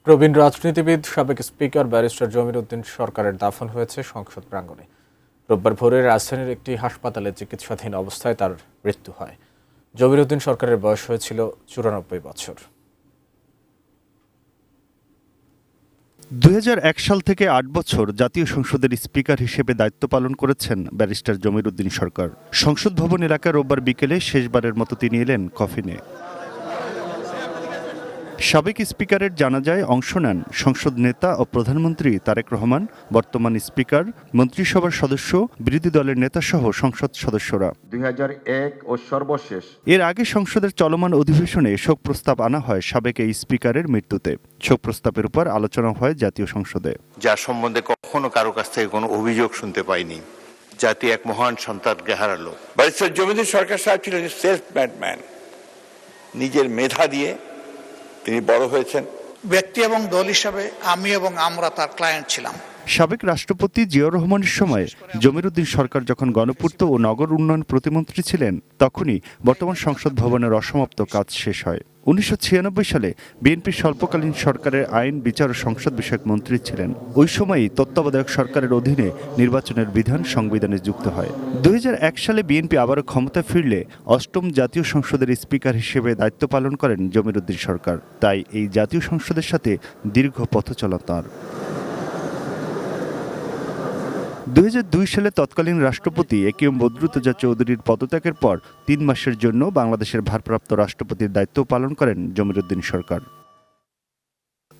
প্রবীণ রাজনীতিবিদ সাবেক speaker barrister জমির উদ্দিন সরকারের দাফন হয়েছে সংসদ প্রাঙ্গণে। রোববার ভোরে রাজধানীর একটি হাসপাতালে চিকিৎসাধীন অবস্থায় তার মৃত্যু হয়। জমির উদ্দিন সরকারের বয়স হয়েছিল 94 বছর। ২০০১ সাল থেকে ৮ বছর জাতীয় সংসদের স্পিকার হিসেবে দায়িত্ব পালন করেছেন ব্যারিস্টার জমির উদ্দিন সরকার। সংসদ ভবন এলাকায় রোববার বিকেলে শেষবারের মতো তিনি এলেন কফিনে। সাবেক স্পিকারের জানাজায় অংশ নেন সংসদ নেতা ও প্রধানমন্ত্রী তারেক রহমান, বর্তমান স্পিকার, মন্ত্রিসভার সদস্য, বিরোধী দলের নেতাসহ সংসদ সদস্যরা। 2001 ও সর্বশেষ এর আগে সংসদের চলমান অধিবেশনে শোক প্রস্তাব আনা হয় সাবেক এই স্পিকারের মৃত্যুতে। শোক প্রস্তাবের উপর আলোচনা হয় জাতীয় সংসদে। যার সম্বন্ধে কখনো কারো কাছ থেকে কোনো অভিযোগ শুনতে পাইনি। জাতি এক মহান সন্তানকে হারালো। ব্যারিস্টার জমির উদ্দিন সরকার সাহেব ছিলেন সেলফ মেড ম্যান। নিজের মেধা দিয়ে তিনি বড় হয়েছেন। ব্যক্তি এবং দল হিসাবে আমি এবং আমরা তার ক্লায়েন্ট ছিলাম। সাবেক রাষ্ট্রপতি জিয়াউর রহমানের সময় জমির উদ্দিন সরকার যখন গণপূর্ত ও নগর উন্নয়ন প্রতিমন্ত্রী ছিলেন, তখনই বর্তমান সংসদ ভবনের অসমাপ্ত কাজ শেষ হয়। 1996 সালে বিএনপির স্বল্পকালীন সরকারের আইন, বিচার ও সংসদ বিষয়ক মন্ত্রী ছিলেন। ওই সময়ই তত্ত্বাবধায়ক সরকারের অধীনে নির্বাচনের বিধান সংবিধানে যুক্ত হয়। 2001 সালে বিএনপি আবারও ক্ষমতায় ফিরলে অষ্টম জাতীয় সংসদের স্পিকার হিসেবে দায়িত্ব পালন করেন জমির উদ্দিন সরকার। তাই এই জাতীয় সংসদের সাথে দীর্ঘ পথ চলা তাঁর। 2002 সালে তৎকালীন রাষ্ট্রপতি এ.কে.এম. বদরুদ্দোজা চৌধুরীর পদত্যাগের পর 3 মাসের জন্য বাংলাদেশের ভারপ্রাপ্ত রাষ্ট্রপতির দায়িত্ব পালন করেন জমির উদ্দিন সরকার।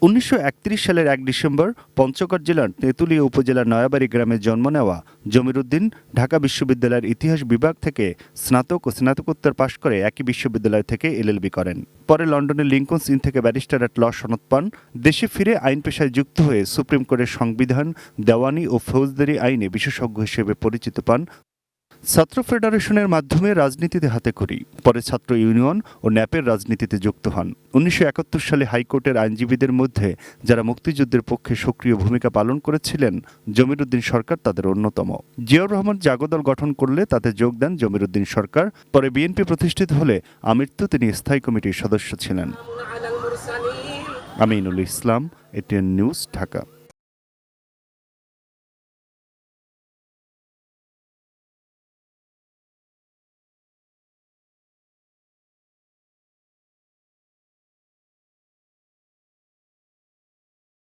1931 সালের 1 ডিসেম্বর পঞ্চগড় জেলার তেঁতুলিয়া উপজেলার নয়াবাড়ি গ্রামে জন্ম নেওয়া জমির উদ্দিন ঢাকা বিশ্ববিদ্যালয়ের ইতিহাস বিভাগ থেকে স্নাতক ও স্নাতকোত্তর পাশ করে একই বিশ্ববিদ্যালয় থেকে এলএলবি করেন। পরে লন্ডনের লিঙ্কনস ইন থেকে ব্যারিস্টার অ্যাট ল সনদ পান। দেশে ফিরে আইন পেশায় যুক্ত হয়ে সুপ্রিম কোর্টের সংবিধান, দেওয়ানি ও ফৌজদারি আইনে বিশেষজ্ঞ হিসেবে পরিচিত পান। ছাত্র ফেডারেশনের মাধ্যমে রাজনীতিতে হাতেখড়ি, পরে ছাত্র ইউনিয়ন ও ন্যাপের রাজনীতিতে যুক্ত হন। 1971 সালে হাইকোর্টের আইনজীবীদের মধ্যে যারা মুক্তিযুদ্ধের পক্ষে সক্রিয় ভূমিকা পালন করেছিলেন, জমির উদ্দিন সরকার তাদের অন্যতম। জিয়াউর রহমান জাগদল গঠন করলে তাতে যোগ দেন জমির উদ্দিন সরকার। পরে বিএনপি প্রতিষ্ঠিত হলে আমৃত্যু তিনি স্থায়ী কমিটির সদস্য ছিলেন। Aminul Islam, ATN news, Dhaka.